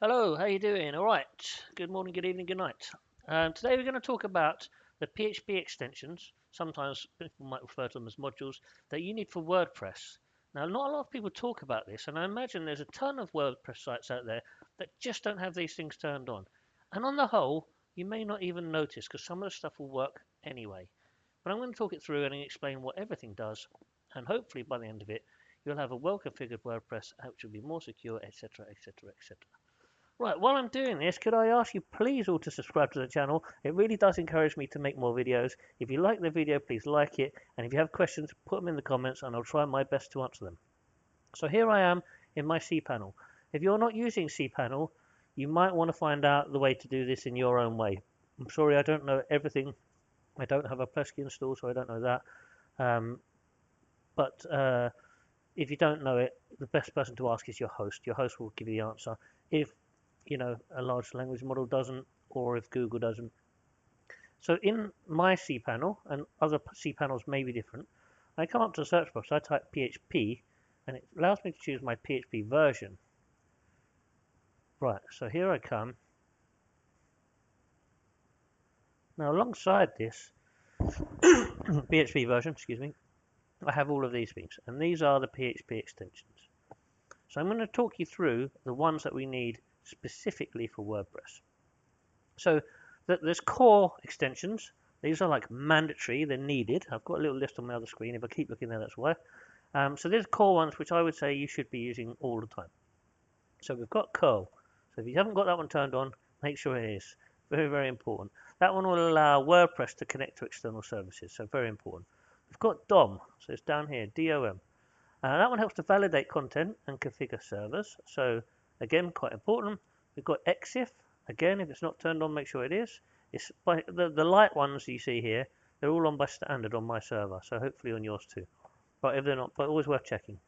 Hello, how you doing? All right. Good morning, good evening, good night. Today we're going to talk about the PHP extensions. Sometimes people might refer to them as modules that you need for WordPress. Now, not a lot of people talk about this, and I imagine there's a ton of WordPress sites out there that just don't have these things turned on. And on the whole, you may not even notice because some of the stuff will work anyway. But I'm going to talk it through and explain what everything does, and hopefully by the end of it, you'll have a well-configured WordPress which will be more secure, etc., etc., etc. Right, while I'm doing this, could I ask you please all to subscribe to the channel? It really does encourage me to make more videos. If you like the video, please like it. And if you have questions, put them in the comments and I'll try my best to answer them. So here I am in my cPanel. If you're not using cPanel, you might want to find out the way to do this in your own way. I'm sorry, I don't know everything. I don't have a Plesky install, so I don't know that. But if you don't know it, the best person to ask is your host. Your host will give you the answer. If a large language model doesn't, or if Google doesn't. So in my cPanel, and other cPanels may be different, I come up to the search box, I type PHP, and it allows me to choose my PHP version. Right, so here I come. Now alongside this PHP version, excuse me, I have all of these things, and these are the PHP extensions. So I'm going to talk you through the ones that we need specifically for WordPress. So there's core extensions. These are like mandatory, they're needed. I've got a little list on my other screen. If I keep looking there, that's why. So there's core ones which I would say you should be using all the time. So we've got curl. So if you haven't got that one turned on, make sure it is. Very, very important. That one will allow WordPress to connect to external services, so very important. We've got DOM, so it's down here, DOM. That one helps to validate content and configure servers. So again, quite important. We've got EXIF. Again, if it's not turned on, make sure it is. It's by the light ones you see here. They're all on by standard on my server, so hopefully on yours too. But if they're not, but always worth checking.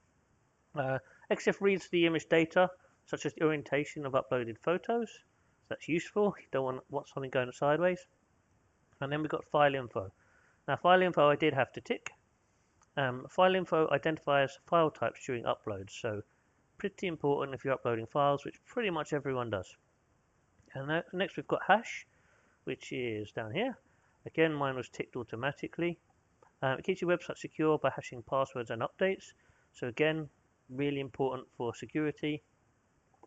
EXIF reads the image data, such as the orientation of uploaded photos. So that's useful. You don't want something going sideways. And then we've got file info. Now, file info I did have to tick. File info identifies file types during uploads, so pretty important if you're uploading files, which pretty much everyone does. And next we've got hash, which is down here. Again, mine was ticked automatically. It keeps your website secure by hashing passwords and updates. So again, really important for security.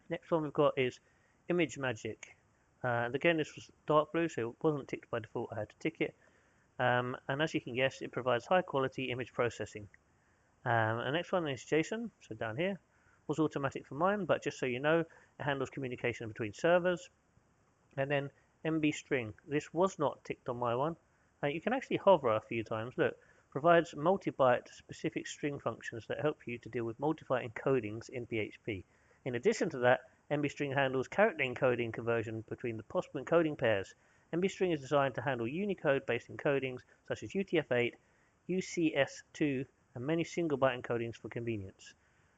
Next one we've got is image magic. And again, this was dark blue, so it wasn't ticked by default. I had to tick it. And as you can guess, it provides high quality image processing. And the next one is JSON, so down here. Was automatic for mine, but just so you know, it handles communication between servers. And then MB string. This was not ticked on my one. You can actually hover a few times. Look, provides multi-byte specific string functions that help you to deal with multi-byte encodings in PHP. In addition to that, MB string handles character encoding conversion between the possible encoding pairs. MB string is designed to handle Unicode-based encodings such as UTF-8, UCS2, and many single-byte encodings for convenience.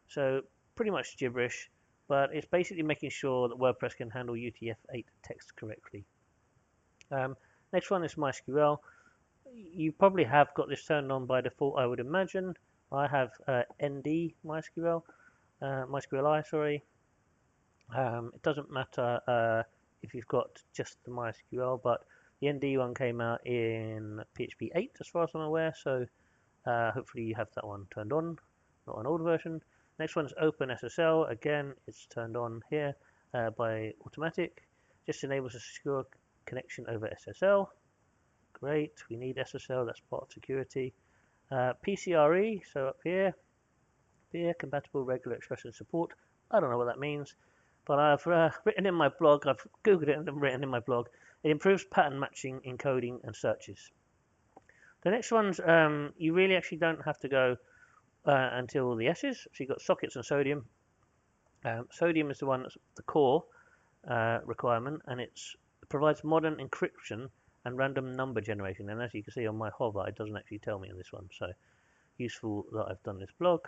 So pretty much gibberish, but it's basically making sure that WordPress can handle UTF-8 text correctly. Next one is MySQL. You probably have got this turned on by default, I would imagine. I have ND MySQL, MySQLi, sorry. It doesn't matter if you've got just the MySQL, but the ND one came out in PHP 8 as far as I'm aware, so hopefully you have that one turned on, not an old version. Next one is OpenSSL. Again, it's turned on here by automatic. Just enables a secure connection over SSL. Great, we need SSL, that's part of security. PCRE, so up here, compatible regular expression support. I don't know what that means, but I've written in my blog, I've Googled it and written in my blog, it improves pattern matching, encoding, and searches. The next ones, you really actually don't have to go until the S's. So you've got sockets and sodium. Sodium is the one that's the core requirement, and it provides modern encryption and random number generation. And as you can see on my hover, it doesn't actually tell me on this one. So useful that I've done this blog.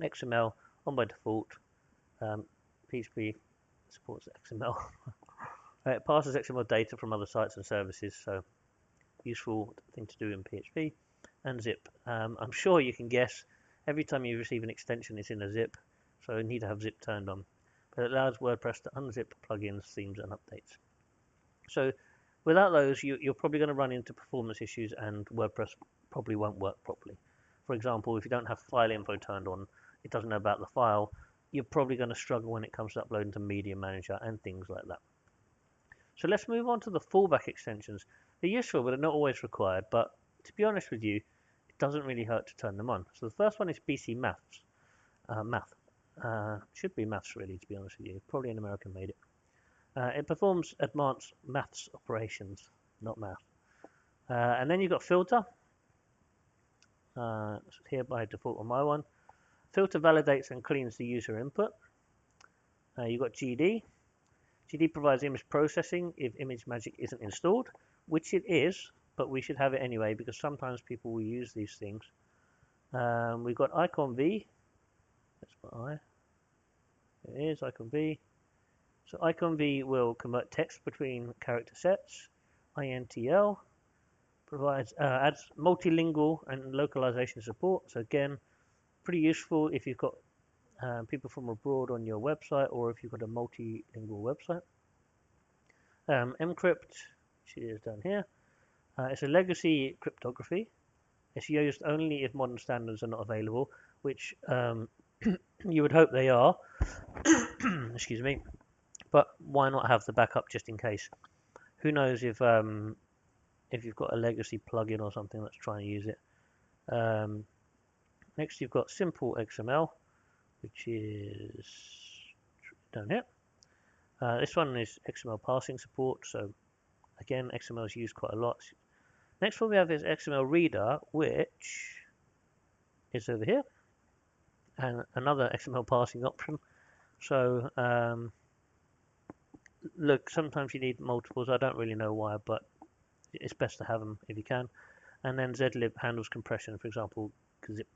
XML on by default. PHP supports XML. It passes XML data from other sites and services, so useful thing to do in PHP. And zip. I'm sure you can guess every time you receive an extension it's in a zip, so you need to have zip turned on. but it allows WordPress to unzip plugins, themes, and updates. So without those, you're probably going to run into performance issues, and WordPress probably won't work properly. For example, if you don't have file info turned on, it doesn't know about the file, you're probably going to struggle when it comes to uploading to Media Manager and things like that. So let's move on to the fallback extensions. They're useful, but they're not always required. But to be honest with you, it doesn't really hurt to turn them on. So the first one is BC Maths. Should be Maths really, to be honest with you. Probably an American made it. It performs advanced maths operations, not math. And then you've got Filter. It's here by default on my one. Filter validates and cleans the user input. You've got GD. GD provides image processing if ImageMagick isn't installed, which it is, but we should have it anyway because sometimes people will use these things. We've got icon V. That's what it is, icon V. So icon V will convert text between character sets. INTL provides adds multilingual and localization support. So again, pretty useful if you've got people from abroad on your website, or if you've got a multilingual website. Encrypt, which is down here. It's a legacy cryptography. It's used only if modern standards are not available, which you would hope they are. Excuse me. But why not have the backup just in case? Who knows if you've got a legacy plugin or something that's trying to use it. Next, you've got simple XML, which is down here. This one is XML parsing support, so again, XML is used quite a lot. Next one we have is XML Reader, which is over here, and another XML parsing option. So look, sometimes you need multiples. I don't really know why, but it's best to have them if you can. And then zlib handles compression, for example, zip.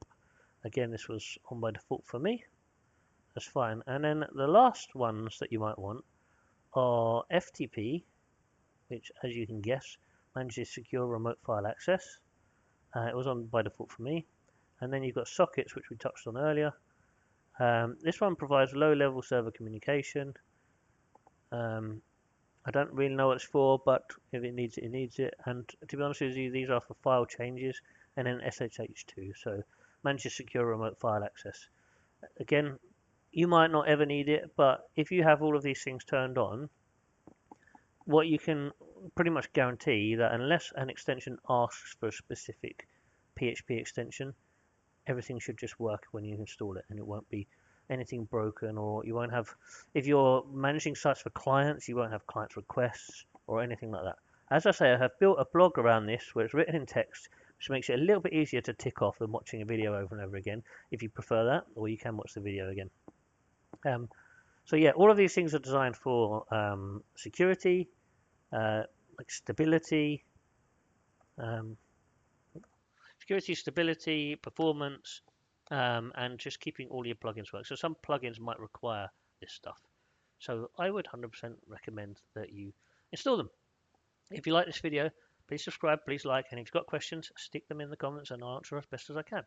Again, this was on by default for me. That's fine. And then the last ones that you might want are FTP, which, as you can guess, manages secure remote file access. It was on by default for me. And then you've got sockets, which we touched on earlier. This one provides low-level server communication. I don't really know what it's for, but if it needs it, it needs it. And to be honest with you, these are for file changes, and then SSH2. So manages secure remote file access. Again, you might not ever need it, but if you have all of these things turned on, what you can pretty much guarantee that unless an extension asks for a specific PHP extension, everything should just work when you install it, and it won't be anything broken, or you won't have, if you're managing sites for clients, you won't have client requests or anything like that. As I say, I have built a blog around this where it's written in text, which makes it a little bit easier to tick off than watching a video over and over again, if you prefer that, or you can watch the video again. So yeah, all of these things are designed for security, like stability, stability, performance, and just keeping all your plugins work. So some plugins might require this stuff. So I would 100% recommend that you install them. If you like this video, please subscribe, please like, and if you've got questions, stick them in the comments and I'll answer as best as I can.